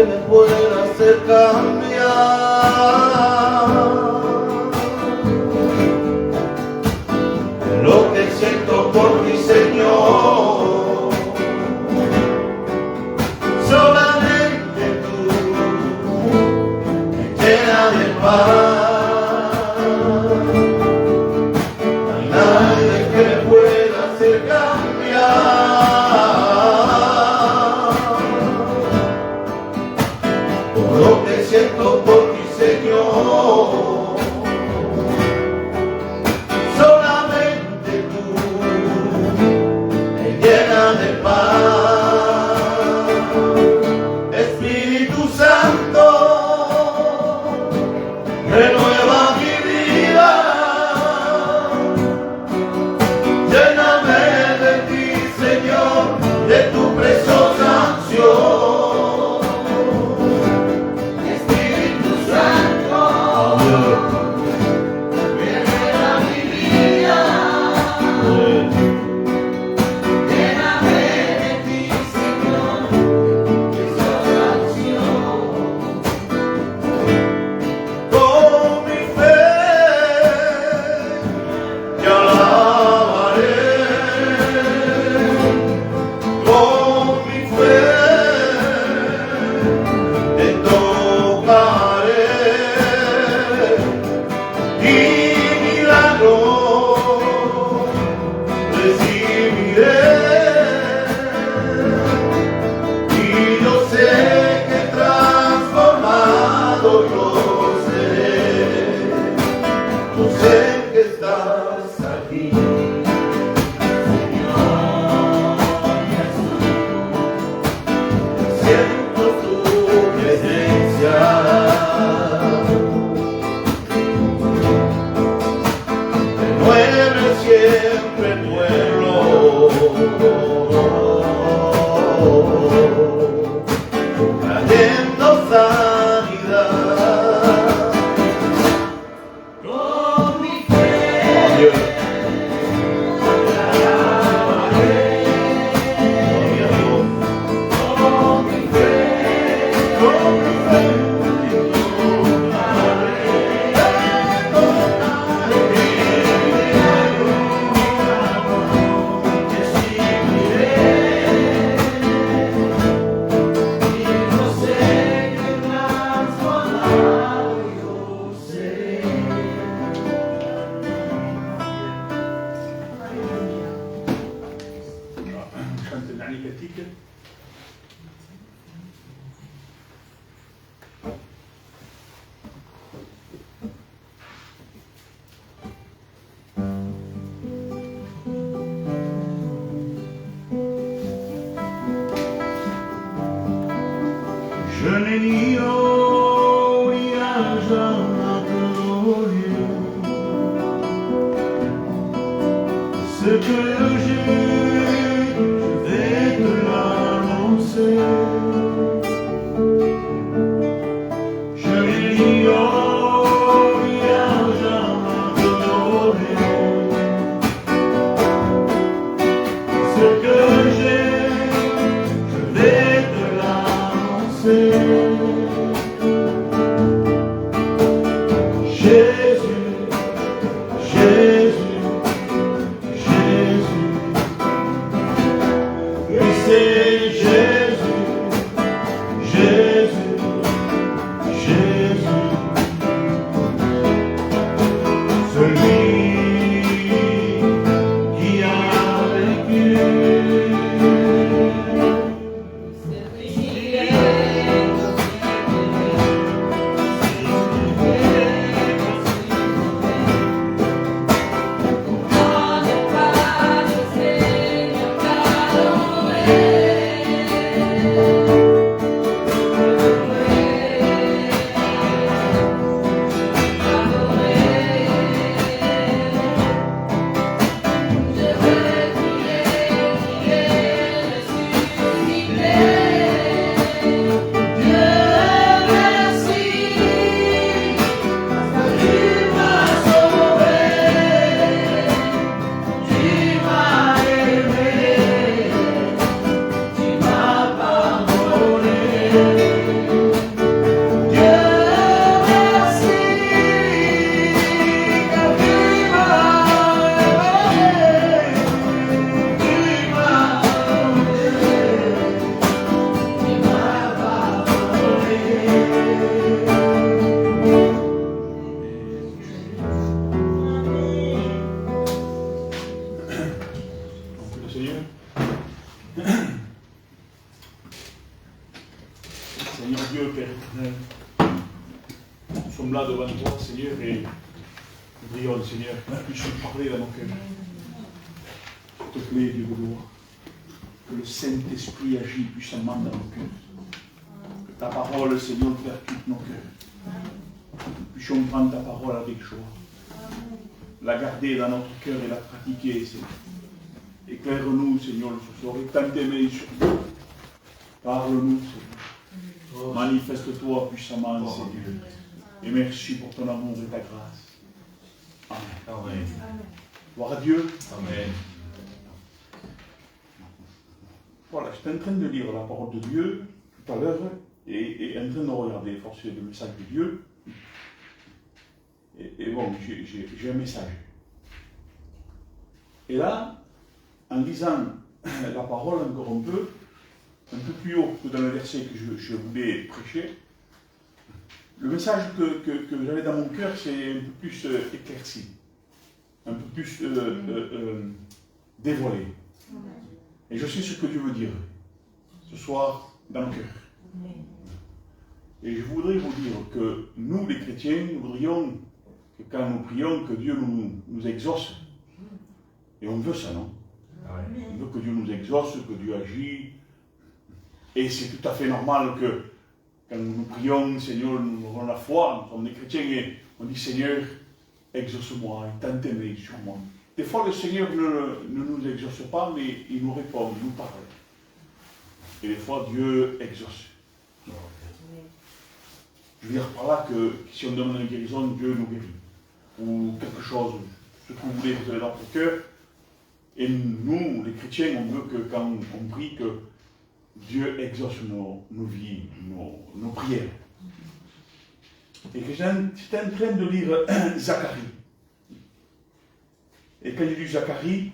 me pueda hacer cambiar lo que siento por mi Señor. Solamente tú me llenas de paz. No hay nadie que me pueda hacer cambiar por lo que siento por mi Señor. Solamente tú me llenas de paz. Espíritu Santo, renueva mi vida. Lléname de ti, Señor, de tu preciosa unción. Espíritu Santo, renueva mi vida. Lléname de ti, Señor, preciosa unción. Con mi fe te alabaré. Con mi fe te tocaré y milagros recibiré. Y yo sé que transformado yo seré. Yo sé que estás aquí, siento tu presencia. Renueve siempre el pueblo, trayendo sanidad. Con mi fe Gloria a Dios. con mi fe, Con mi fe yo sé que transformado yo seré. Kannst du da nicht artikeln? je n'ai ni eau ni argent à glorieux. Ce que j'ai, je vais te l'annoncer. Je n'ai ni eau ni argent à glorieux. Ce que j'ai, je vais te l'annoncer. Jésus, Jésus, Jésus, Seigneur. Seigneur Dieu, Père éternel, nous sommes là devant toi, Seigneur, et nous prions, Seigneur, que tu puisses parler dans nos cœurs. S'il te plaît, Dieu de gloire, que le Saint-Esprit agit puissamment dans nos cœurs. Que ta parole, Seigneur, percute nos cœurs. Que nous puissions prendre ta parole avec joie. La garder dans notre cœur et la pratiquer, Seigneur. Éclaire-nous, Seigneur, ce soir, et tends tes mains sur nous. Parle-nous, Seigneur. Manifeste-toi puissamment, Seigneur. Et merci pour ton amour et ta grâce. Amen. Amen. Gloire à Dieu. Amen. Voilà, j'étais en train de lire la parole de Dieu tout à l'heure et en train de regarder forcément le message de Dieu. Et bon, j'ai un message. Et là, en lisant la parole encore un peu plus haut que dans le verset que je voulais prêcher, le message que j'avais dans mon cœur, c'est un peu plus éclairci, un peu plus dévoilé. Et je sais ce que Dieu veut dire ce soir dans le cœur. Et je voudrais vous dire que nous, les chrétiens, nous voudrions que quand nous prions, que Dieu nous exauce. Et on veut ça, non? On veut que Dieu nous exauce, que Dieu agit. Et c'est tout à fait normal que quand nous prions, Seigneur, nous avons la foi, nous sommes des chrétiens et on dit Seigneur, exauce-moi, tends tes mains sur moi. Des fois, le Seigneur ne nous exauce pas, mais il nous répond, il nous parle. Et des fois, Dieu exauce. Je veux dire par là que si on demande une guérison, Dieu nous guérit. Ou quelque chose, ce que vous voulez, vous avez dans votre cœur. Et nous, les chrétiens, on veut que quand on prie, que Dieu exauce nos vies, nos prières. Et que j'étais en train de lire Zacharie. Et quand j'ai lu Zacharie,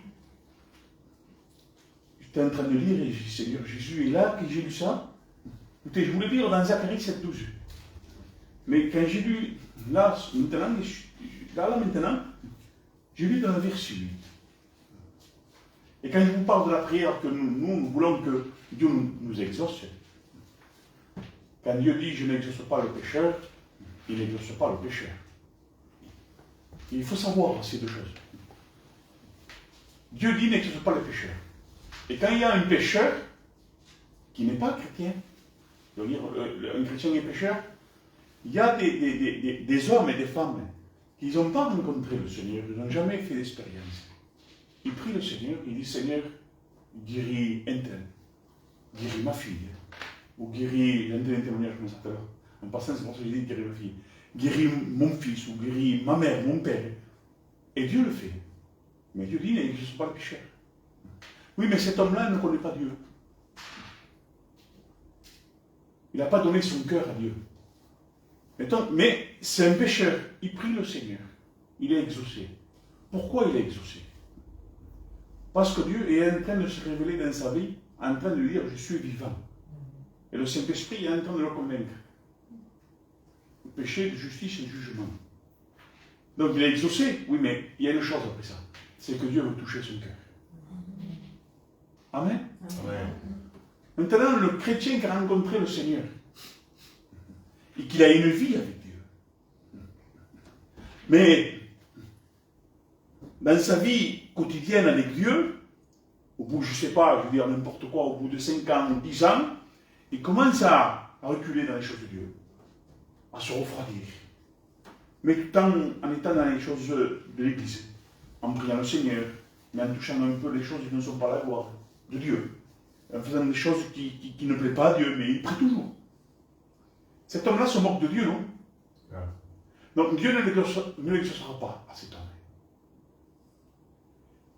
j'étais en train de lire et j'ai dit, Seigneur Jésus est là, que j'ai lu ça. Écoutez, je voulais lire dans Zacharie 7,12. Mais quand j'ai lu, là maintenant, j'ai lu dans le verset 8. Et quand je vous parle de la prière, que nous voulons que Dieu nous exauce, quand Dieu dit je n'exauce pas le pécheur, il n'exauce pas le pécheur. Il faut savoir ces deux choses. Dieu dit n'exauce pas le pécheur. Et quand il y a un pécheur qui n'est pas chrétien, je veux dire, un chrétien est pécheur, il y a des hommes et des femmes qui n'ont pas rencontré le Seigneur, ils n'ont jamais fait d'expérience. Ils prient le Seigneur, ils disent Seigneur, guéris un tel, guéris ma fille, ou guéris, j'ai un témoignage comme ça tout à l'heure, en passant c'est pour ça que j'ai dit guéris ma fille, guéris mon fils, ou guéris ma mère, mon père. Et Dieu le fait. Mais Dieu dit, n'exauce pas le pécheur. Oui, mais cet homme-là ne connaît pas Dieu. Il n'a pas donné son cœur à Dieu. Mais c'est un pécheur. Il prie le Seigneur. Il est exaucé. Pourquoi il est exaucé? Parce que Dieu est en train de se révéler dans sa vie, en train de lui dire, je suis vivant. Et le Saint-Esprit est en train de le convaincre. Le péché, de justice et de jugement. Donc il est exaucé, oui, mais il y a une chose après ça. C'est que Dieu veut toucher son cœur. Amen. Amen. Maintenant, le chrétien qui a rencontré le Seigneur, et qu'il a une vie avec Dieu, mais dans sa vie quotidienne avec Dieu, au bout, je ne sais pas, je veux dire n'importe quoi, au bout de 5 ans ou 10 ans, il commence à reculer dans les choses de Dieu, à se refroidir. Mais tout en étant dans les choses de l'Église, en priant le Seigneur, mais en touchant un peu les choses qui ne sont pas la gloire de Dieu, en faisant des choses qui ne plaisent pas à Dieu, mais il prie toujours. Cet homme-là se moque de Dieu, non? Donc Dieu ne l'exaucera pas à cet homme.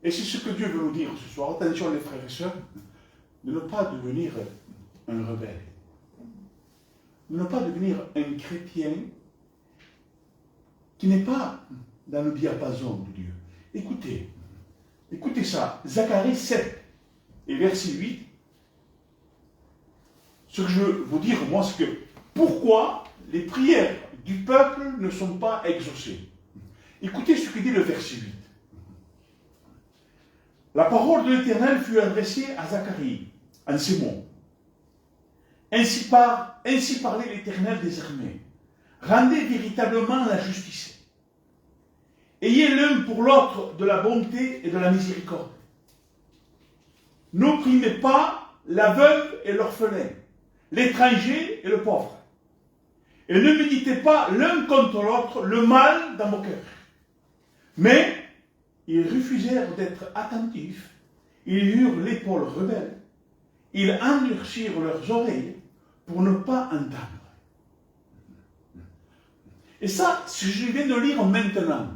Et c'est ce que Dieu veut nous dire ce soir. Attention les frères et sœurs, de ne pas devenir un rebelle. De ne pas devenir un chrétien qui n'est pas dans le diapason de Dieu. Écoutez ça, Zacharie 7 et verset 8. Ce que je veux vous dire, moi, c'est que pourquoi les prières du peuple ne sont pas exaucées. Écoutez ce que dit le verset 8. La parole de l'Éternel fut adressée à Zacharie, en ces mots. Ainsi parlait l'Éternel des armées. Rendez véritablement la justice. Ayez l'un pour l'autre de la bonté et de la miséricorde. N'opprimez pas la veuve et l'orphelin, l'étranger et le pauvre. Et ne méditez pas l'un contre l'autre le mal dans vos cœurs. Mais ils refusèrent d'être attentifs, ils eurent l'épaule rebelle, ils endurcirent leurs oreilles pour ne pas entendre. Et ça, je viens de lire maintenant.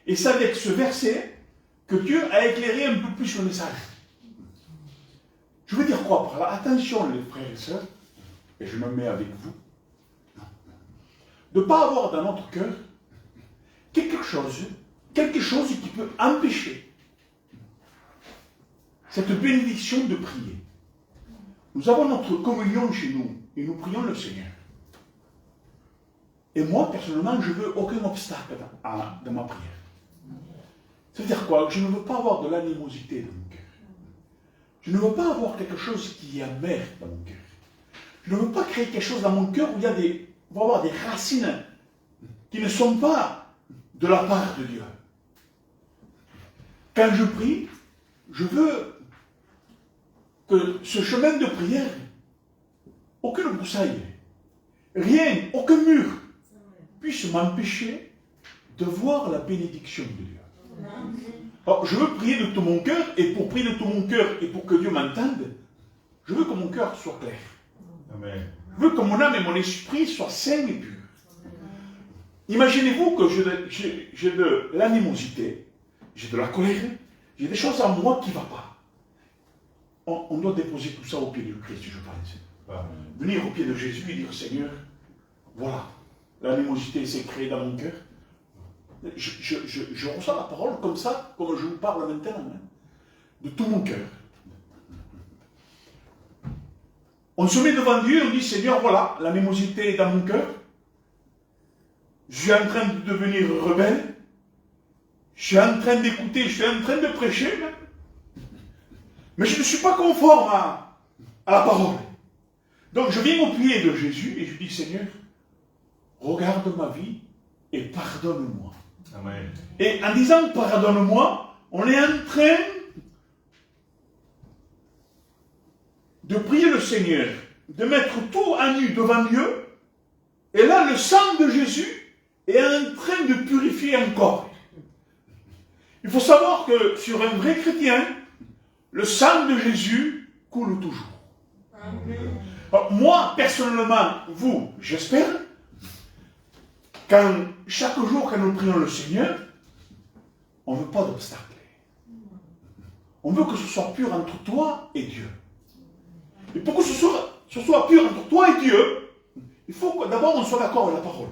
Et c'est avec ce verset que Dieu a éclairé un peu plus le message. Je veux dire quoi par là? Attention les frères et sœurs, et je me mets avec vous, de ne pas avoir dans notre cœur quelque chose qui peut empêcher cette bénédiction de prier. Nous avons notre communion chez nous et nous prions le Seigneur. Et moi, personnellement, je ne veux aucun obstacle dans ma prière. C'est-à-dire quoi? Je ne veux pas avoir de l'animosité dans mon cœur. Je ne veux pas avoir quelque chose qui est amer dans mon cœur. Je ne veux pas créer quelque chose dans mon cœur où il y a va y avoir des racines qui ne sont pas de la part de Dieu. Quand je prie, je veux que ce chemin de prière, aucune broussaille, rien, aucun mur, puisse m'empêcher de voir la bénédiction de Dieu. Alors, je veux prier de tout mon cœur, et pour prier de tout mon cœur, et pour que Dieu m'entende, je veux que mon cœur soit clair. Amen. Je veux que mon âme et mon esprit soient sains et purs. Imaginez-vous que j'ai de l'animosité, j'ai de la colère, j'ai des choses en moi qui ne vont pas. On doit déposer tout ça au pied du Christ, je pense. Amen. Venir au pied de Jésus et dire, Seigneur, voilà, l'animosité s'est créée dans mon cœur. Je reçois la parole comme ça, comme je vous parle maintenant, hein, de tout mon cœur. On se met devant Dieu et on dit, Seigneur, voilà, l'animosité est dans mon cœur. Je suis en train de devenir rebelle. Je suis en train d'écouter, je suis en train de prêcher même. Mais je ne suis pas conforme à la parole. Donc je viens au pied de Jésus et je dis, Seigneur, regarde ma vie et pardonne-moi. Amen. Et en disant pardonne-moi, on est en train de prier le Seigneur, de mettre tout à nu devant Dieu. Et là, le sang de Jésus est en train de purifier encore. Il faut savoir que sur un vrai chrétien, le sang de Jésus coule toujours. Amen. Alors, moi, personnellement, vous, j'espère, chaque jour quand nous prions le Seigneur, on ne veut pas d'obstacle. On veut que ce soit pur entre toi et Dieu. Et pour que ce soit pur entre toi et Dieu, il faut que d'abord on soit d'accord avec la parole.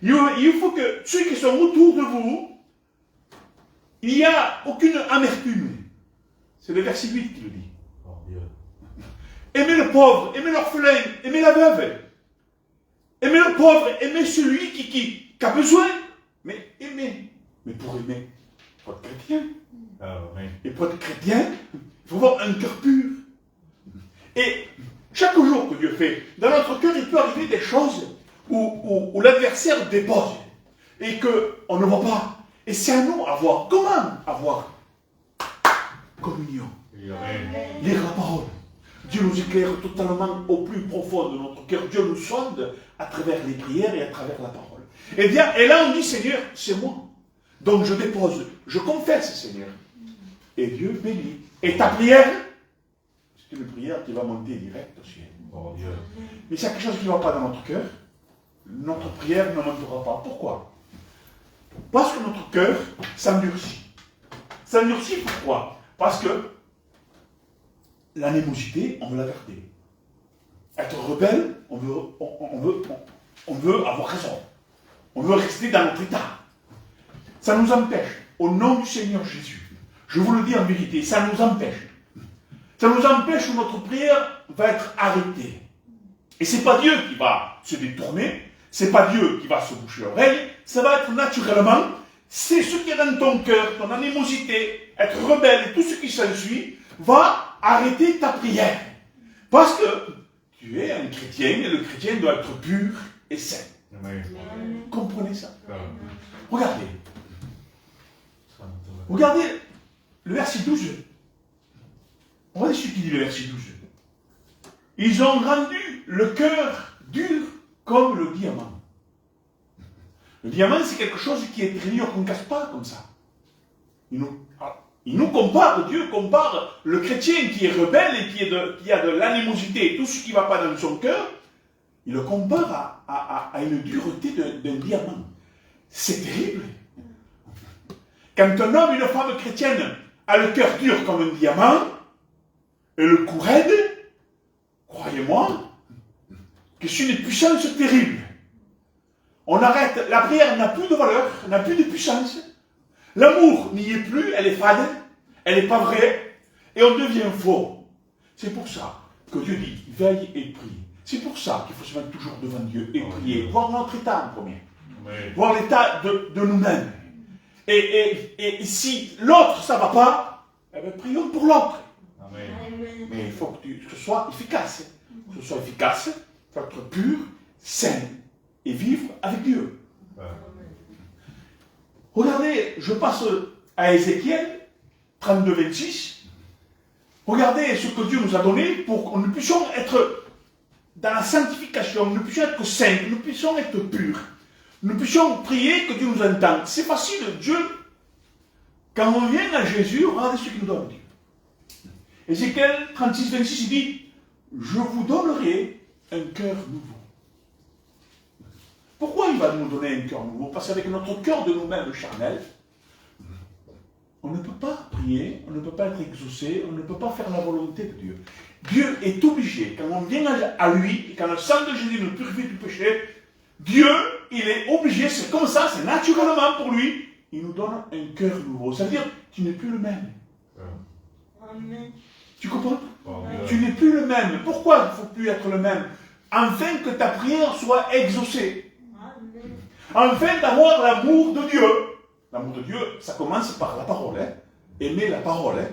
Il faut que ceux qui sont autour de vous, il n'y a aucune amertume. C'est le verset 8 qui le dit. Oh, Dieu. Aimez le pauvre, aimez l'orphelin, aimez la veuve. Aimez le pauvre, aimez celui qui a besoin. Mais aimez. Mais pour aimer, il faut être chrétien. Amen. Et pour être chrétien, il faut avoir un cœur pur. Et chaque jour que Dieu fait, dans notre cœur, il peut arriver des choses où l'adversaire dépose et qu'on ne voit pas. Et c'est à nous à voir. Comment avoir communion? Amen. Lire la parole. Dieu nous éclaire totalement au plus profond de notre cœur. Dieu nous sonde à travers les prières et à travers la parole. Et bien, et là on dit, Seigneur, c'est moi. Donc je dépose, je confesse, Seigneur. Et Dieu bénit. Et ta prière, c'est une prière qui va monter direct au ciel. Oh, Dieu. Mais s'il y a quelque chose qui ne va pas dans notre cœur, notre prière ne montera pas. Pourquoi? Parce que notre cœur s'endurcit. S'endurcit pourquoi? Parce que l'animosité, on veut la garder. Être rebelle, on veut avoir raison. On veut rester dans notre état. Ça nous empêche. Au nom du Seigneur Jésus, je vous le dis en vérité, ça nous empêche. Ça nous empêche où notre prière va être arrêtée. Et ce n'est pas Dieu qui va se détourner, ce n'est pas Dieu qui va se boucher l'oreille, ça va être naturellement, c'est ce qu'il y a dans ton cœur, ton animosité, être rebelle et tout ce qui s'ensuit, va arrêter ta prière. Parce que tu es un chrétien et le chrétien doit être pur et saint. Amen. Comprenez ça? Amen. Regardez. Regardez le verset 12. Regardez ce qu'il dit le verset 12. Ils ont rendu le cœur dur comme le diamant. Le diamant, c'est quelque chose qui est très dur, qu'on ne casse pas comme ça. Il nous compare, Dieu compare le chrétien qui est rebelle et qui a de l'animosité, tout ce qui ne va pas dans son cœur, il le compare à une dureté d'un diamant. C'est terrible. Quand un homme, une femme chrétienne a le cœur dur comme un diamant, et le cou raide, croyez-moi, que c'est une puissance terrible. On arrête, la prière n'a plus de valeur, n'a plus de puissance. L'amour n'y est plus, elle est fade, elle n'est pas vraie, et on devient faux. C'est pour ça que Dieu dit, veille et prie. C'est pour ça qu'il faut se mettre toujours devant Dieu et prier, voir notre état en premier, voir l'état de nous-mêmes. Et si l'autre, ça ne va pas, eh bien, prions pour l'autre. Mais il faut que ce soit efficace. Que ce soit efficace, il faut être pur, sain, et vivre avec Dieu. Regardez, je passe à Ézéchiel 32, 26. Regardez ce que Dieu nous a donné pour que nous puissions être dans la sanctification, nous puissions être saints, nous puissions être purs. Nous puissions prier que Dieu nous entende. C'est facile, Dieu. Quand on vient à Jésus, regardez ce qu'il nous donne. Ézéchiel 36, 26, il dit, je vous donnerai un cœur nouveau. Pourquoi il va nous donner un cœur nouveau? Parce qu'avec notre cœur de nous-mêmes charnel, on ne peut pas prier, on ne peut pas être exaucé, on ne peut pas faire la volonté de Dieu. Dieu est obligé, quand on vient à lui, et quand le sang de Jésus nous purifie du péché, Dieu, il est obligé, c'est comme ça, c'est naturellement pour lui, il nous donne un cœur nouveau. Ça veut dire, tu n'es plus le même. Amen. Tu comprends? Tu n'es plus le même. Pourquoi il ne faut plus être le même? Afin que ta prière soit exaucée. Afin d'avoir l'amour de Dieu. L'amour de Dieu, ça commence par la parole. Hein? Aimer la parole. Hein?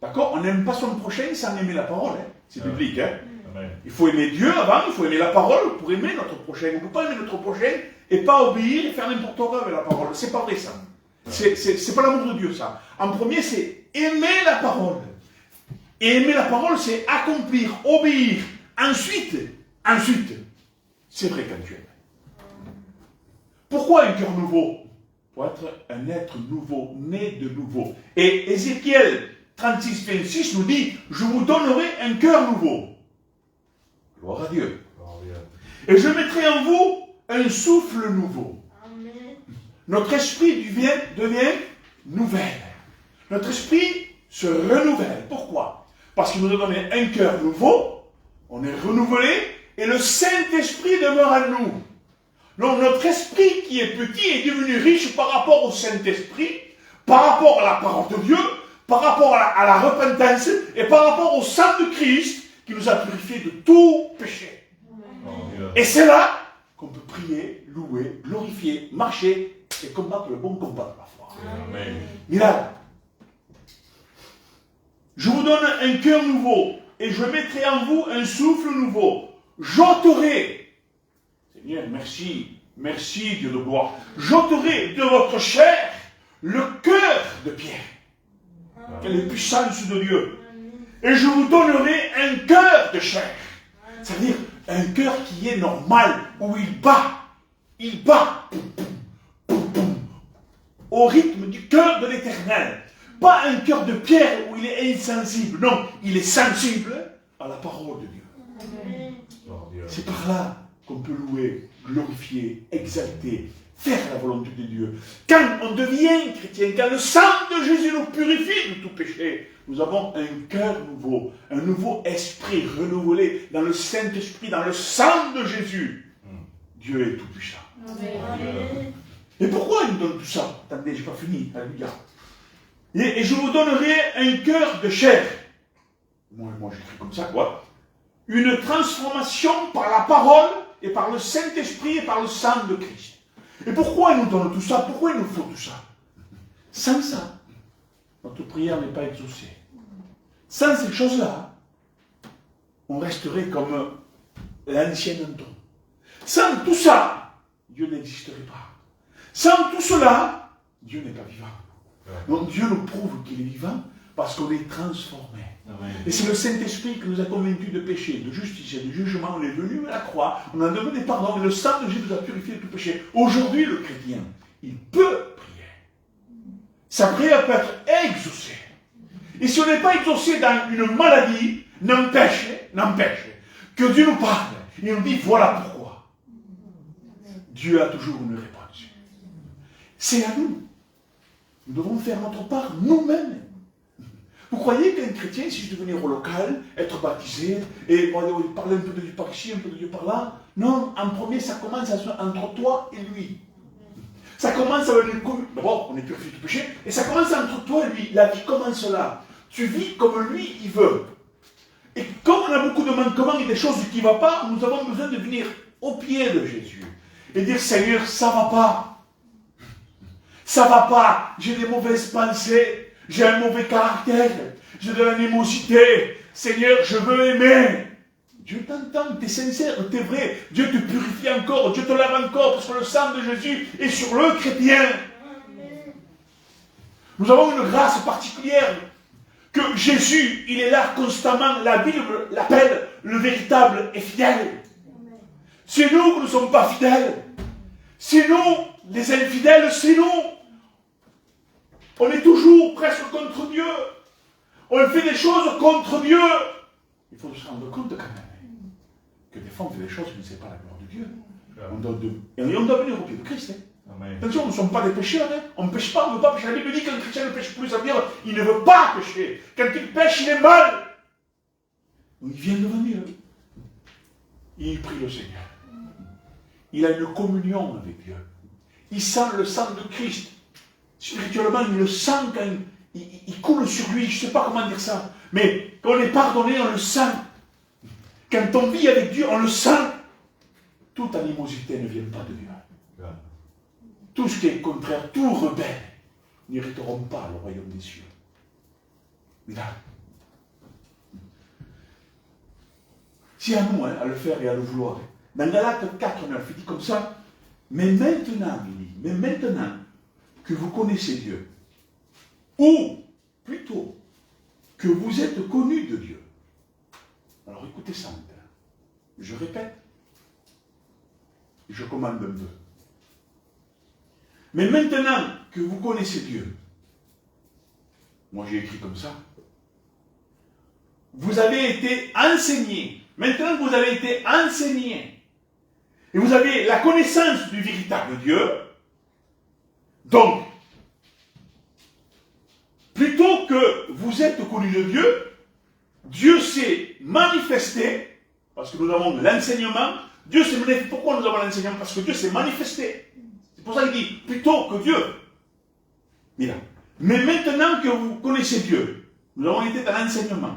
D'accord? On n'aime pas son prochain sans aimer la parole. Hein? C'est biblique. Hein? Il faut aimer Dieu avant, il faut aimer la parole pour aimer notre prochain. On ne peut pas aimer notre prochain et pas obéir et faire n'importe quoi avec la parole. C'est pas vrai ça. C'est pas l'amour de Dieu ça. En premier, c'est aimer la parole. Et aimer la parole, c'est accomplir, obéir. Ensuite, c'est vrai quand tu aimes. Pourquoi un cœur nouveau? Pour être un être nouveau, né de nouveau. Et Ézéchiel 36, 26 nous dit, je vous donnerai un cœur nouveau. Gloire à Dieu. Et je mettrai en vous un souffle nouveau. Amen. Notre esprit devient nouvelle. Notre esprit se renouvelle. Pourquoi? Parce qu'il nous a donné un cœur nouveau, on est renouvelé, et le Saint-Esprit demeure en nous. Donc notre esprit qui est petit est devenu riche par rapport au Saint-Esprit, par rapport à la parole de Dieu, par rapport à la repentance, et par rapport au sang de Christ qui nous a purifiés de tout péché. Et c'est là qu'on peut prier, louer, glorifier, marcher et combattre le bon combat de la foi. Amen. Regarde. Je vous donne un cœur nouveau et je mettrai en vous un souffle nouveau. J'ôterai, Seigneur, merci, merci Dieu de gloire, j'ôterai de votre chair le cœur de pierre. Quelle est la puissance de Dieu. Et je vous donnerai un cœur de chair. C'est-à-dire un cœur qui est normal, où il bat, poum, poum, poum, au rythme du cœur de l'Éternel. Pas un cœur de pierre où il est insensible. Non, il est sensible à la parole de Dieu. C'est par là qu'on peut louer, glorifier, exalter, faire la volonté de Dieu. Quand on devient chrétien, quand le sang de Jésus nous purifie de tout péché, nous avons un cœur nouveau, un nouveau esprit renouvelé dans le Saint-Esprit, dans le sang de Jésus. Dieu est tout puissant. Et pourquoi il nous donne tout ça? Attendez, je n'ai pas fini. Alléluia. Et je vous donnerai un cœur de chair. Moi j'écris comme ça, quoi. Une transformation par la parole et par le Saint-Esprit et par le sang de Christ. Et pourquoi il nous donne tout ça? Pourquoi il nous faut tout ça? Sans ça, notre prière n'est pas exaucée. Sans ces choses-là, on resterait comme l'ancien Anton. Sans tout ça, Dieu n'existerait pas. Sans tout cela, Dieu n'est pas vivant. Donc Dieu nous prouve qu'il est vivant parce qu'on est transformé. Amen. Et c'est le Saint-Esprit qui nous a convaincus de péché, de justice et de jugement. On est venu à la croix, on a demandé pardon, et le sang de Jésus nous a purifié de tout péché. Aujourd'hui, le chrétien, il peut prier. Sa prière peut être exaucée. Et si on n'est pas exaucé dans une maladie, n'empêche que Dieu nous parle. Il nous dit, voilà pourquoi. Dieu a toujours une réponse. C'est à nous. Nous devons faire notre part nous-mêmes. Vous croyez qu'un chrétien, si je devais venir au local, être baptisé, et parler un peu de Dieu par ici, un peu de Dieu par là? Non, en premier, ça commence entre toi et lui. Ça commence avec une communion. D'abord, on est purifié du péché, et ça commence entre toi et lui. La vie commence là. Tu vis comme lui, il veut. Et comme on a beaucoup de manquements et des choses qui ne vont pas, nous avons besoin de venir au pied de Jésus et dire, Seigneur, ça ne va pas. Ça ne va pas. J'ai des mauvaises pensées. J'ai un mauvais caractère. J'ai de l'animosité. Seigneur, je veux aimer. Dieu t'entend, tu es sincère, tu es vrai. Dieu te purifie encore. Dieu te lave encore parce que le sang de Jésus est sur le chrétien. Nous avons une grâce particulière. Que Jésus, il est là constamment. La Bible l'appelle le véritable et fidèle. C'est nous qui ne sommes pas fidèles. C'est nous, les infidèles, c'est nous. On est toujours presque contre Dieu. On fait des choses contre Dieu. Il faut se rendre compte quand même que des fois on fait des choses qui ne sont pas la gloire de Dieu. On doit venir au pied de Christ. Amen. Attention, nous ne sommes pas des pécheurs. On ne pêche pas, on ne veut pas pécher. La Bible dit qu'un chrétien ne pêche plus, ça veut dire qu'il ne veut pas pécher. Quand il pêche, il est mal. Donc il vient devant Dieu. Il prie le Seigneur. Il a une communion avec Dieu. Il sent le sang de Christ. Spirituellement, il le sent quand il coule sur lui. Je ne sais pas comment dire ça. Mais quand on est pardonné, on le sent. Quand on vit avec Dieu, on le sent. Toute animosité ne vient pas de Dieu. Tout ce qui est contraire, tout rebelle, n'hériteront pas le royaume des cieux. Là. C'est à nous à le faire et à le vouloir. Dans Galates 4:9, il dit comme ça, mais maintenant, que vous connaissez Dieu, ou plutôt que vous êtes connus de Dieu. Alors écoutez ça maintenant. Je répète, je commande un peu. Mais maintenant que vous connaissez Dieu, moi j'ai écrit comme ça, vous avez été enseignés. Maintenant que vous avez été enseignés, et vous avez la connaissance du véritable Dieu, donc, plutôt que vous êtes connus de Dieu, Dieu s'est manifesté, parce que nous avons l'enseignement, Dieu s'est manifesté. Pourquoi nous avons l'enseignement? Parce que Dieu s'est manifesté. C'est pour ça qu'il dit, plutôt que Dieu. Mais maintenant que vous connaissez Dieu, nous avons été dans l'enseignement,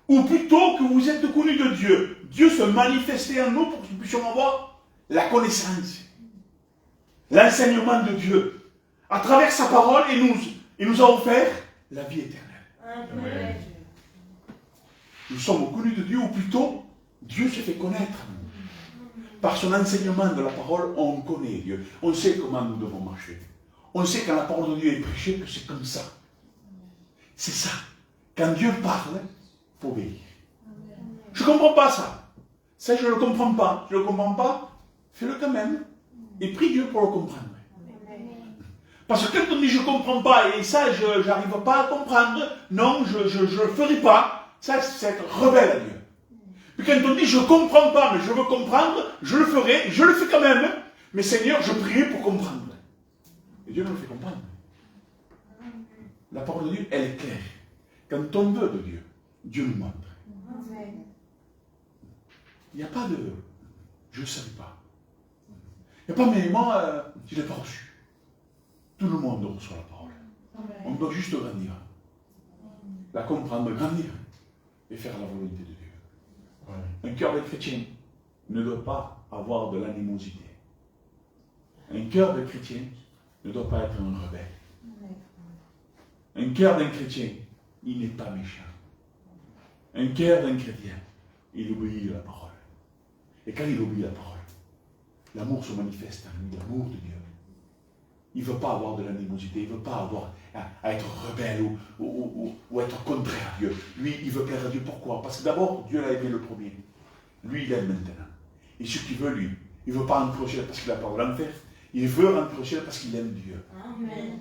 ou plutôt que vous êtes connus de Dieu, Dieu se manifestait en nous pour que nous puissions avoir la connaissance, l'enseignement de Dieu, à travers sa parole, et nous a offert la vie éternelle. Amen. Nous sommes connus de Dieu, ou plutôt, Dieu se fait connaître. Par son enseignement de la parole, on connaît Dieu. On sait comment nous devons marcher. On sait quand la parole de Dieu est prêchée que c'est comme ça. C'est ça. Quand Dieu parle, il faut obéir. Je ne comprends pas ça. Ça, je ne le comprends pas. Je ne le comprends pas, fais-le quand même. Et prie Dieu pour le comprendre. Parce que quand on dit je ne comprends pas, et ça, je n'arrive pas à comprendre, non, je ne le ferai pas, ça, c'est être rebelle à Dieu. Puis quand on dit je ne comprends pas, mais je veux comprendre, je le ferai, je le fais quand même. Mais Seigneur, je prie pour comprendre. Et Dieu nous le fait comprendre. La parole de Dieu, elle est claire. Quand on veut de Dieu, Dieu nous montre. Il n'y a pas de je ne savais pas. Il n'y a pas mais moi, je ne l'ai pas reçu. Tout le monde reçoit la parole. On doit juste grandir. La comprendre, grandir. Et faire la volonté de Dieu. Un cœur de chrétien ne doit pas avoir de l'animosité. Un cœur de chrétien ne doit pas être un rebelle. Un cœur d'un chrétien, il n'est pas méchant. Un cœur d'un chrétien, il obéit à la parole. Et quand il obéit à la parole, l'amour se manifeste en lui, l'amour de Dieu. Il ne veut pas avoir de l'animosité, il ne veut pas avoir à être rebelle ou être contraire à Dieu. Lui, il veut plaire à Dieu. Pourquoi? Parce que d'abord, Dieu l'a aimé le premier. Lui, il aime maintenant. Et ce qu'il veut, lui, il ne veut pas rentrer au ciel parce qu'il a peur de l'enfer. Il veut rentrer au ciel parce qu'il aime Dieu. Amen.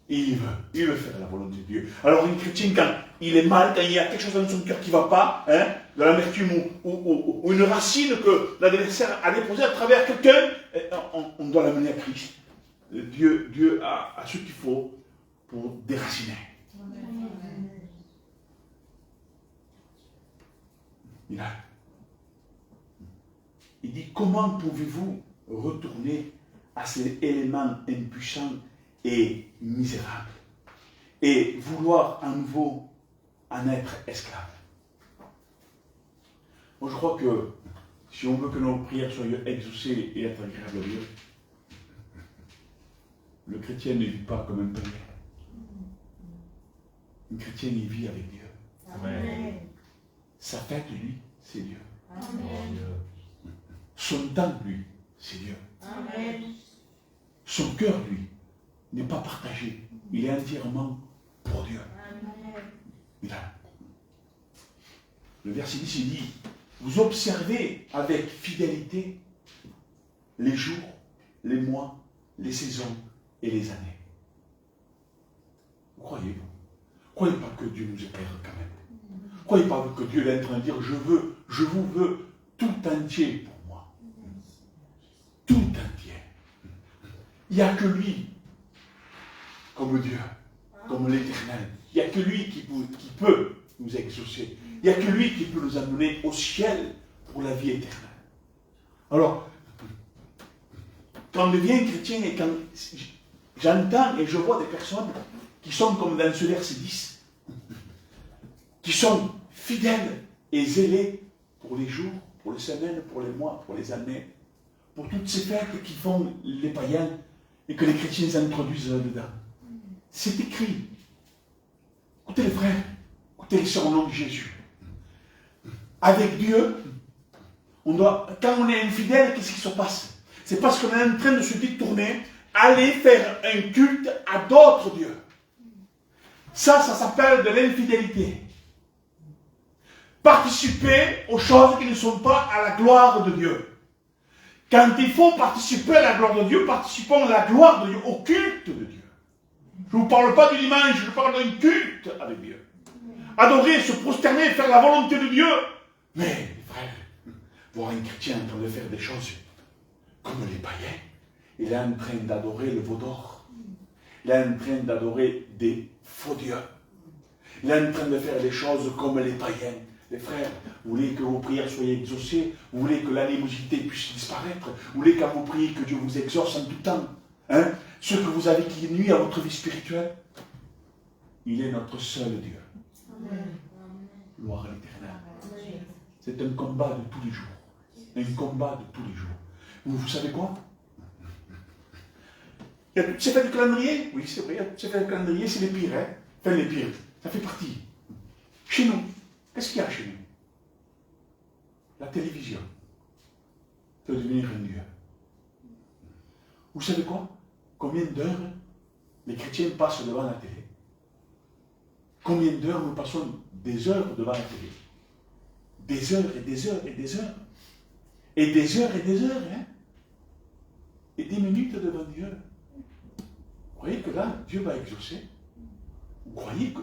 Et il veut faire la volonté de Dieu. Alors, un chrétien, quand il est mal, quand il y a quelque chose dans son cœur qui ne va pas, hein, de l'amertume ou une racine que l'adversaire a déposée à travers quelqu'un, on doit l'amener à Christ. Dieu a ce qu'il faut pour déraciner. Il dit, comment pouvez-vous retourner à ces éléments impuissants et misérables et vouloir à nouveau en être esclave? Moi, je crois que si on veut que nos prières soient exaucées et être agréables à Dieu, le chrétien ne vit pas comme un païen. Un chrétien, il vit avec Dieu. Amen. Sa fête, lui, c'est Dieu. Amen. Son temps, lui, c'est Dieu. Amen. Son cœur, lui, n'est pas partagé. Il est entièrement pour Dieu. Amen. Le verset 10, il dit, vous observez avec fidélité les jours, les mois, les saisons et les années. Vous croyez-vous? Croyez pas que Dieu nous éclaire quand même. Croyez pas que Dieu est en train de dire, je vous veux tout entier pour moi. Tout entier. Il n'y a que lui, comme Dieu, comme l'Éternel. Il n'y a que lui qui peut nous exaucer. Il n'y a que lui qui peut nous amener au ciel pour la vie éternelle. Alors, quand on devient chrétien et quand j'entends et je vois des personnes qui sont comme dans ce verset 10, qui sont fidèles et zélés pour les jours, pour les semaines, pour les mois, pour les années, pour toutes ces fêtes qui font les païens et que les chrétiens introduisent là-dedans. C'est écrit. Écoutez les frères, écoutez les sœurs au nom de Jésus. Avec Dieu, quand on est infidèle, qu'est-ce qui se passe? C'est parce qu'on est en train de se détourner, aller faire un culte à d'autres dieux. Ça s'appelle de l'infidélité. Participer aux choses qui ne sont pas à la gloire de Dieu. Quand il faut participer à la gloire de Dieu, participons à la gloire de Dieu, au culte de Dieu. Je ne vous parle pas du dimanche, je parle d'un culte avec Dieu. Adorer, se prosterner, faire la volonté de Dieu. Mais, frère, voir un chrétien en train de faire des choses comme les païens, il est en train d'adorer le veau d'or. Il est en train d'adorer des faux dieux. Il est en train de faire des choses comme les païens. Les frères, vous voulez que vos prières soient exaucées, vous voulez que l'animosité puisse disparaître, vous voulez qu'à vous priez que Dieu vous exauce en tout temps. Hein? Ce que vous avez qui nuit à votre vie spirituelle, il est notre seul Dieu. Amen. Gloire à l'Éternel. C'est un combat de tous les jours. Un combat de tous les jours. Vous savez quoi? Il y a toutes ces fêtes de calendrier. Oui, c'est vrai, il y a toutes ces fêtes de calendrier, c'est les pires. Hein? Enfin, les pires, ça fait partie. Chez nous, qu'est-ce qu'il y a chez nous? La télévision peut devenir un Dieu. Vous savez quoi? Combien d'heures les chrétiens passent devant la télé? Combien d'heures nous passons des heures devant la télé? Des heures et des heures et des heures. Et des heures et des heures, hein? Et des minutes devant Dieu. Vous croyez que là, Dieu va exaucer? Vous croyez que,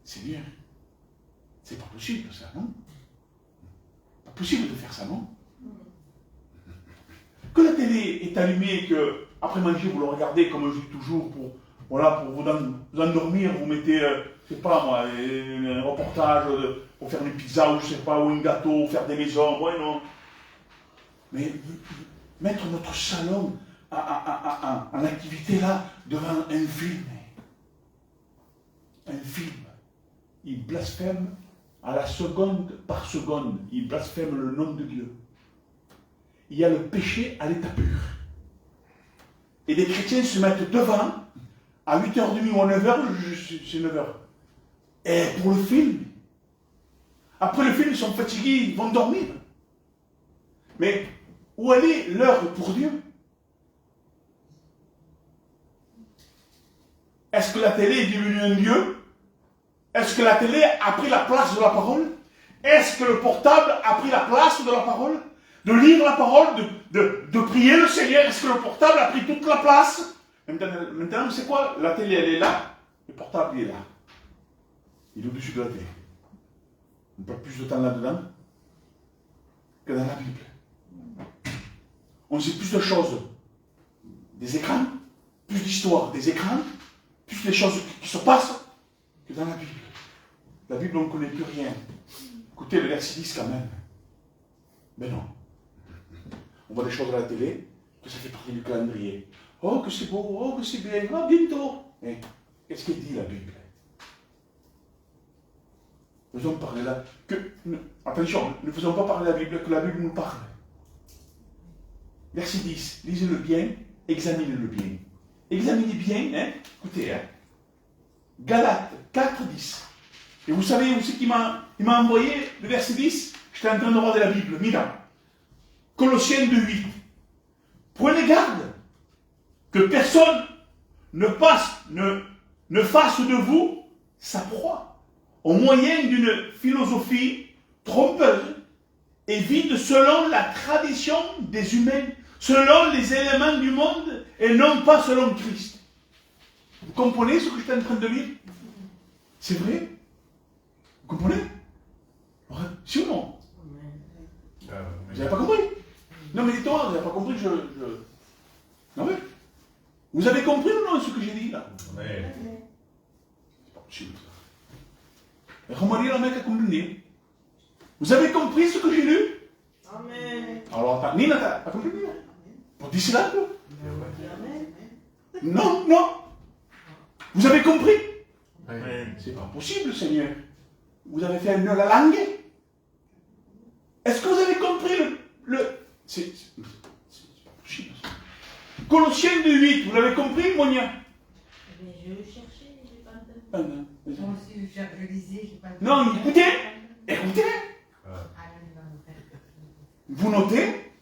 Seigneur, c'est pas possible ça, non? Pas possible de faire ça, non? Que la télé est allumée et que, après manger, vous le regardez comme je dis toujours, pour vous endormir, vous mettez, je sais pas moi, un reportage pour faire des pizzas ou je sais pas, ou un gâteau, faire des maisons, ouais, non. Mais mettre notre salon en activité là, devant un film. Un film. Il blasphème à la seconde par seconde. Il blasphème le nom de Dieu. Il y a le péché à l'état pur. Et les chrétiens se mettent devant à 8h30 ou à 9h, c'est 9h. Et pour le film, après le film, ils sont fatigués, ils vont dormir. Mais où est l'heure pour Dieu? Est-ce que la télé est devenue un Dieu? Est-ce que la télé a pris la place de la parole? Est-ce que le portable a pris la place de la parole? De lire la parole, de prier le Seigneur, est-ce que le portable a pris toute la place? Maintenant, c'est quoi? La télé, elle est là, le portable, il est là. Il est au-dessus de la télé. On passe plus de temps là-dedans que dans la Bible. On sait plus de choses des écrans, plus d'histoires des écrans, plus de choses qui se passent que dans la Bible. La Bible, on ne connaît plus rien. Écoutez le verset 10 quand même. Mais non. On voit des choses à la télé, que ça fait partie du calendrier. Oh, que c'est beau, oh, que c'est bien, ah, bientôt. Et qu'est-ce qu'elle dit la Bible? Faisons parler là. Attention, ne faisons pas parler la Bible, que la Bible nous parle. Verset 10, lisez-le bien, examinez-le bien. Examinez bien, hein, écoutez, hein. Galates 4, 10. Et vous savez aussi qu'il m'a envoyé le verset 10? J'étais en train de regarder la Bible, Mira. Colossiens 2, 8. Prenez garde que personne ne fasse de vous sa proie, au moyen d'une philosophie trompeuse et vide selon la tradition des humains, selon les éléments du monde et non pas selon Christ. Vous comprenez ce que je suis en train de lire? C'est vrai? Vous comprenez? Si ou non? Vous n'avez pas compris? Non mais dites-moi, vous n'avez pas compris, Non mais, vous avez compris ou non ce que j'ai dit là? Amen. C'est pas possible ça. Romarie la mec a compris. Vous avez compris ce que j'ai lu? Amen. Alors attends, Nina, t'as compris? Pour dire cela, toi? Amen. Non, non. Vous avez compris? Amen. C'est pas possible, Seigneur. Vous avez fait la langue? Est-ce que vous avez compris c'est pas possible. Colossiens 2.8, vous l'avez compris, Monia? Mais je le cherchais, j'ai pas entendu. Ah non. Moi aussi, je lisais, j'ai pas... Non, écoutez. Écoutez. Vous notez.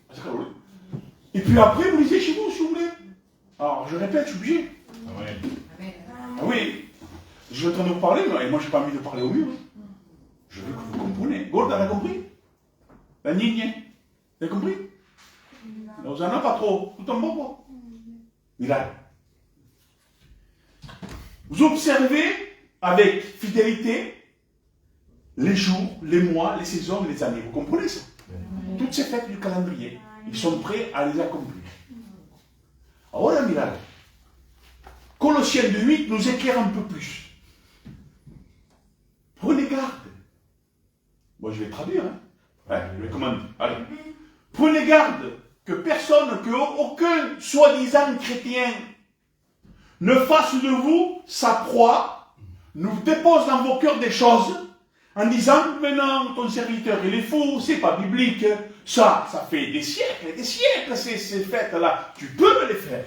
Et puis après, vous lisez chez vous, si vous voulez. Alors, je répète, je suis obligé. Amen. Ah oui. Je suis en train de vous parler, mais moi, j'ai pas envie de parler au mur. Je veux que vous compreniez. Gold, t'as compris? La nigne. T'as compris? Non, vous en avez pas trop. Tout en bas, quoi. Mira. Vous observez avec fidélité les jours, les mois, les saisons, les années. Vous comprenez ça? Toutes ces fêtes du calendrier, ils sont prêts à les accomplir. Alors là, Mira, Colossiens 2.8 nous éclaire un peu plus. Prenez garde. Moi, je vais traduire, hein. Ouais, je vais commander. Allez. Prenez garde que personne, aucun soi-disant chrétien ne fasse de vous sa proie, nous dépose dans vos cœurs des choses, en disant, mais non, ton serviteur, il est fou, c'est pas biblique, ça fait des siècles et des siècles, ces fêtes-là, tu peux me les faire.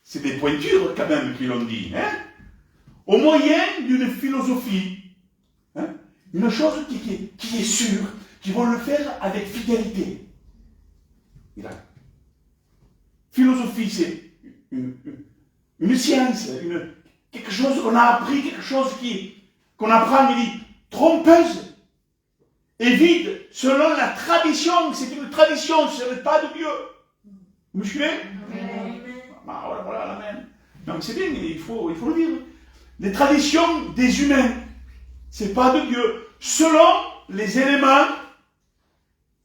C'est des pointures, quand même, qui l'ont dit, hein. Au moyen d'une philosophie, hein, une chose qui est sûre, qui vont le faire avec fidélité. Philosophie, c'est une science, quelque chose qu'on a appris, quelque chose qu'on apprend, il dit, trompeuse et vide, selon la tradition. C'est une tradition, ce n'est pas de Dieu. Vous me suivez? Voilà, l'amen. Non, mais c'est bien, il faut le dire. Les traditions des humains, c'est pas de Dieu. Selon les éléments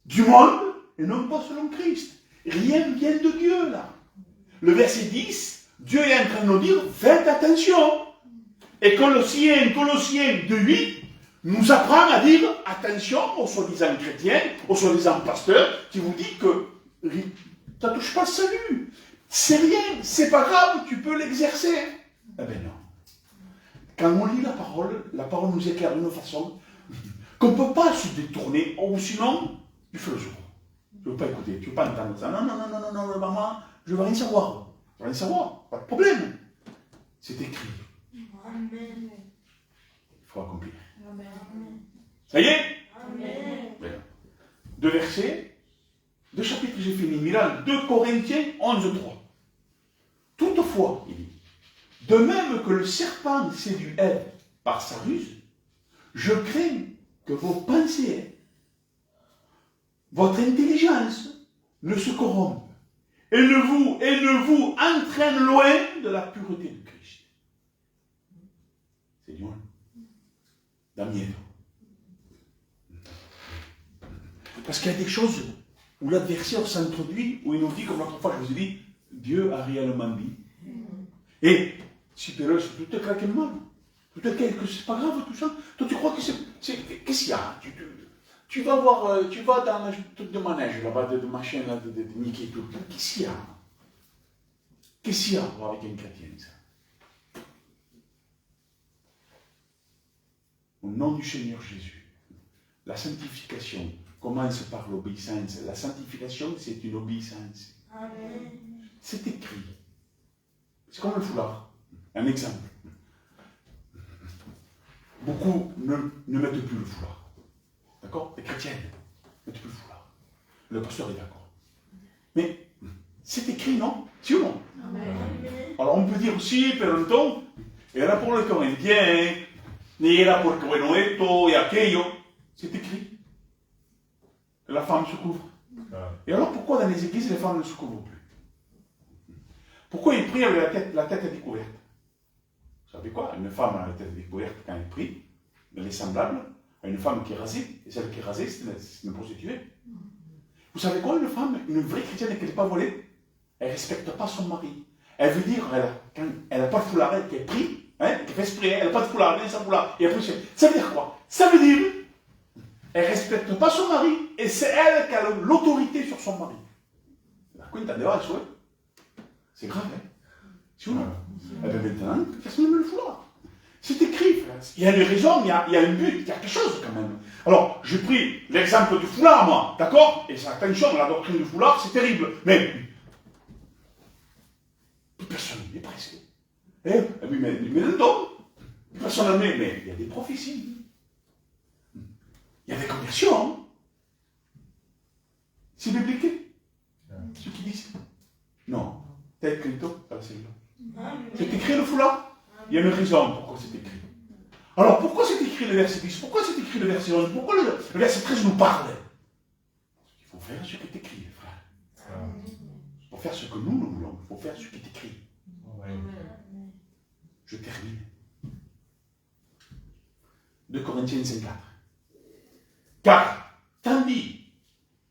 du monde, et non pas selon Christ. Rien ne vient de Dieu, là. Le verset 10, Dieu est en train de nous dire, faites attention. Et Colossiens 2.8 nous apprend à dire, attention aux soi-disant chrétiens, aux soi-disant pasteurs, qui vous disent que ça ne touche pas le salut. C'est rien, c'est pas grave, tu peux l'exercer. Eh bien non. Quand on lit la parole nous éclaire d'une façon qu'on ne peut pas se détourner, ou sinon, tu fais le jour. Tu ne veux pas écouter, tu ne veux pas entendre ça. Non, maman, je ne veux rien savoir. Je ne veux rien savoir, pas de problème. C'est écrit. Amen. Il faut accomplir. Amen. Ça y est? Amen. Voilà. 2 versets, 2 chapitres, j'ai fini. Mira, 2 Corinthiens 11:3. Toutefois, il dit, de même que le serpent séduit Ève par sa ruse, je crains que vos pensées, votre intelligence ne se corrompe et ne vous entraîne loin de la pureté de Christ. C'est loin. Damien. Parce qu'il y a des choses où l'adversaire s'introduit, où il nous dit, comme l'autre fois je vous ai dit, Dieu a réellement dit. Et si tu es tout est claqué mal, tout est que c'est pas grave tout ça. Toi tu crois que c'est qu'est-ce qu'il y a? Tu vas voir, tu vas dans le truc de manège là-bas, de machin là, de Mickey tout. Qu'est-ce qu'il y a? Qu'est-ce qu'il y a à voir avec un chrétien ça? Au nom du Seigneur Jésus, la sanctification commence par l'obéissance. La sanctification, c'est une obéissance. Amen. C'est écrit. C'est comme le foulard. Un exemple. Beaucoup ne mettent plus le foulard. D'accord? Les chrétiens ne mettent plus le foulard. Le pasteur est d'accord. Mais c'est écrit, non? Si ou non? Amen. Alors on peut dire aussi, per longtemps, era pour le Corinthien, ni era porque bueno esto y aquello. C'est écrit. La femme se couvre. Et alors pourquoi dans les églises les femmes ne se couvrent plus? Pourquoi ils prient avec la tête découverte? Vous savez quoi? Une femme a la tête découverte quand elle prie, elle est semblable à une femme qui est rasée. Et celle qui est rasée, c'est une prostituée. Vous savez quoi? Une femme, une vraie chrétienne qui n'est pas volée, elle ne respecte pas son mari. Elle veut dire, quand elle n'a pas de foulard, elle prie, hein, elle fait esprit, elle n'a pas de foulard, elle n'a pas de foulard. Et après, ça veut dire quoi? Ça veut dire elle ne respecte pas son mari et c'est elle qui a l'autorité sur son mari. C'est grave, hein? Si ou non? Eh bien maintenant, personne ne met le foulard. C'est écrit, frère. Il y a une raison, il y a un but, il y a quelque chose quand même. Alors, j'ai pris l'exemple du foulard, moi, d'accord? Et ça, attention, la doctrine du foulard, c'est terrible. Mais plus personne n'est presque. Eh oui, mais non, personne n'en met, mais il y a des prophéties. Il y a des conversions. Hein? C'est biblique. Ceux qui disent. Non. T'as écrit pas celle-là. C'est écrit le foulard. Il y a une raison pourquoi c'est écrit. Alors pourquoi c'est écrit le verset 10? Pourquoi c'est écrit le verset 11? Pourquoi le verset 13 nous parle? Il faut faire ce qui est écrit, frère. Il faut faire ce que nous voulons. Il faut faire ce qui est écrit. Je termine. 2 Corinthiens 5:4. Car, tandis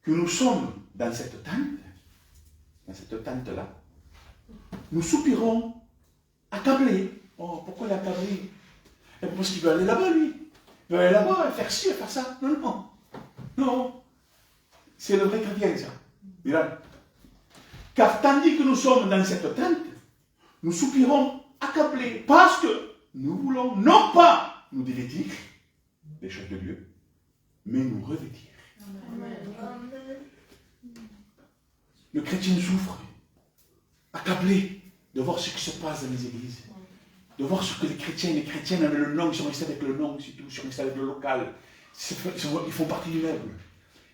que nous sommes dans cette tente-là, nous soupirons accablés. Oh, pourquoi l'accablé? Parce qu'il veut aller là-bas, lui. Il veut aller là-bas, faire ci, faire ça. Non. C'est le vrai chrétien, ça. Mira. Car tandis que nous sommes dans cette tente, nous soupirons accablés. Parce que nous voulons non pas nous dévêtir des choses de Dieu, mais nous revêtir. Amen. Le chrétien souffre, accablé de voir ce qui se passe dans les églises, de voir ce que les chrétiens et les chrétiennes avec le nom, ils sont restés avec le nom, c'est tout, ils sont restés avec le local. Ils font partie du meuble.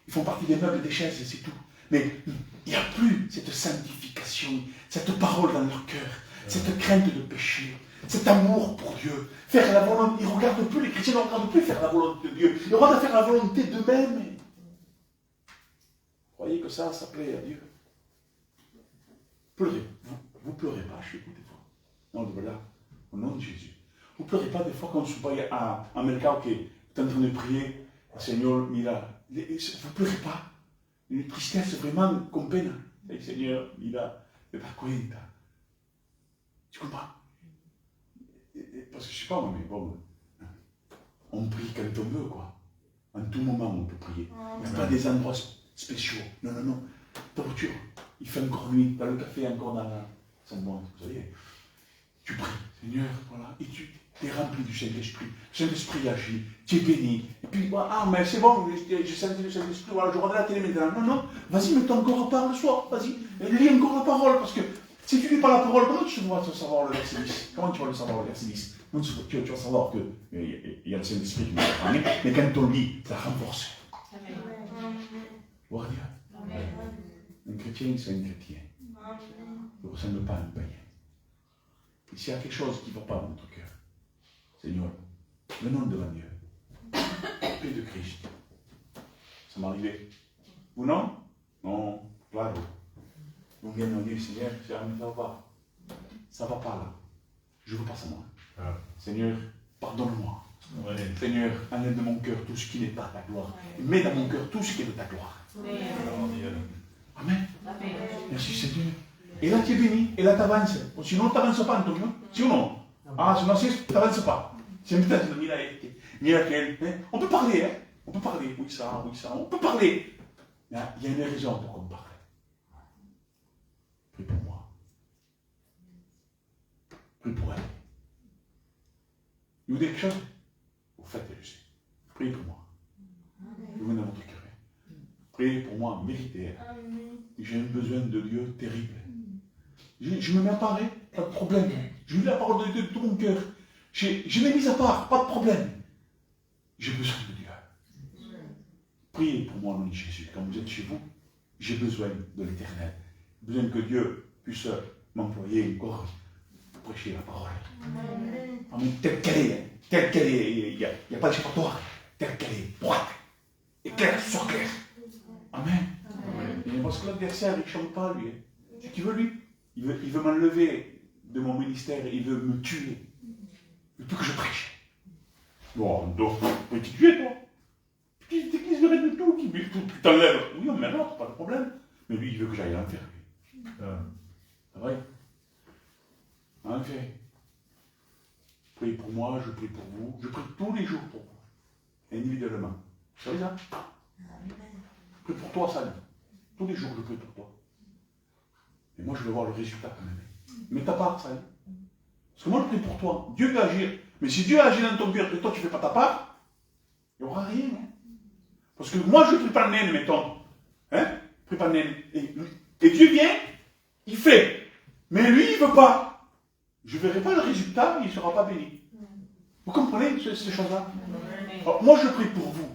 Ils font partie des meubles, des chaises, c'est tout. Mais il n'y a plus cette sanctification, cette parole dans leur cœur, cette crainte de péché, cet amour pour Dieu. Faire la volonté, ils ne regardent plus, les chrétiens ne regardent plus faire la volonté de Dieu. Ils regardent faire la volonté d'eux-mêmes. Vous croyez que ça plaît à Dieu? Pleurez. Vous pleurez pas chez vous des fois. Non, de là, au nom de Jésus. Vous pleurez pas des fois quand vous voyez un mercado qui est en train de prier, Seigneur, mira. Vous pleurez pas. Une tristesse vraiment con pena. Seigneur, mira, te das cuenta. Tu comprends? Parce que je sais pas, mais bon, on prie quand on veut, quoi. En tout moment, on peut prier. Il n'y a pas des endroits spéciaux. Non. Ta voiture, il fait encore nuit, dans le café, encore dans la salle de bain, vous savez. Tu pries, Seigneur, voilà, et tu es rempli du Saint-Esprit. Le Saint-Esprit agit, tu es béni. Et puis, mais c'est bon, j'ai senti le Saint-Esprit, voilà, je regarde la télé maintenant. Non, vas-y, mets ton corps à part le soir, vas-y, lis encore la parole, parce que Si tu ne lis pas la parole, comment tu vas savoir le verset 10? Comment tu vas le savoir le verset 10? Non, tu vas savoir qu'il y a le Saint-Esprit qui nous a parlé, mais quand on lit, ça renforce. Amen. Gloire à Dieu. Amen. Un chrétien, c'est un chrétien. Il ne ressemble pas à un païen. Et s'il y a quelque chose qui ne va pas dans notre cœur, Seigneur, le nom devant Dieu, paix de Christ. Ça m'est arrivé. Vous non? Non, claro. Vous venez dire, Seigneur, ça va pas. Ça va pas là. Je veux pas ça moi. Ah. Seigneur, pardonne-moi. Ouais. Seigneur, enlève de mon cœur tout ce qui n'est pas ta gloire. Et mets dans mon cœur tout ce qui est de ta gloire. Amen. Merci Seigneur. Et là tu es béni, et là tu avances. Sinon tu n'avances pas, Antonio. Si ou non? Ah, sinon tu n'avances pas. C'est un petit peu on peut parler, hein? On peut parler. Oui, ça, on peut parler. Mais il y a une raison pour qu'on parle. Prie pour moi. Prie pour elle. Vous dites quelque chose? Vous faites, je sais. Priez pour moi. Je vous dans votre cœur. Priez pour moi, méritez. J'ai un besoin de Dieu terrible. Je me mets à part, hein? Pas de problème. Je lis la parole de Dieu de tout mon cœur. Je l'ai mise à part, pas de problème. J'ai besoin de Dieu. Priez pour moi, au nom de Jésus. Quand vous êtes chez vous, j'ai besoin de l'éternel. J'ai besoin que Dieu puisse m'employer encore pour prêcher la parole. Amen. Telle qu'elle est. Telle qu'elle est. Il n'y a pas d'échappatoire. Telle qu'elle est. Droite. Et claire, sur clair. Amen. Et parce que l'adversaire, il ne chante pas, lui. Ce qu'il veut, lui, il veut m'enlever de mon ministère. Il veut me tuer. Il veut que je prêche. Bon, donc, tu tuer, toi. Petite église de tout, qui t'enlève. Oui, on m'enlève, pas de problème. Mais lui, il veut que j'aille en enfer, lui. C'est vrai? En enfer. Priez pour moi, je prie pour vous. Je prie tous les jours pour vous. Individuellement. Vous savez ça? Je prie pour toi, Sally. Tous les jours, je prie pour toi. Et moi, je veux voir le résultat quand même. Mais ta part, Sally. Parce que moi, je prie pour toi. Dieu peut agir. Mais si Dieu agit dans ton cœur et toi, tu ne fais pas ta part, il n'y aura rien. Hein? Parce que moi, je ne prie pas le naine, mettons. Hein? Je prie pas le naine. Et Dieu vient, il fait. Mais lui, il ne veut pas. Je ne verrai pas le résultat, il ne sera pas béni. Vous comprenez ces choses-là? Moi, je prie pour vous.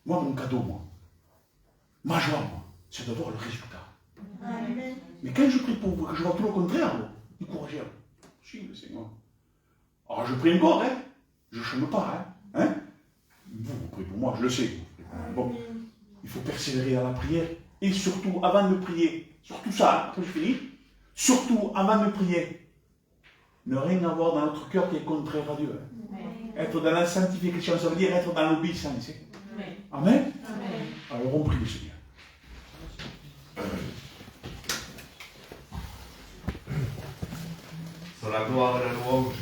Moi, mon cadeau, moi. Ma joie, moi, c'est de voir le résultat. Amen. Mais quand je prie pour vous, que je vois tout le contraire, moi, découragé. Si, le Seigneur. Alors, je prie encore, hein. Je ne chôme pas, hein. Vous priez pour moi, je le sais. Bon, il faut persévérer dans la prière. Et surtout, avant de prier, surtout ça, après je finis, surtout, avant de prier, ne rien avoir dans notre cœur qui est contraire à Dieu. Hein. Être dans la sanctification, ça veut dire être dans l'obéissance. Amen. Alors on prie le Seigneur. Sur la gloire et la louange,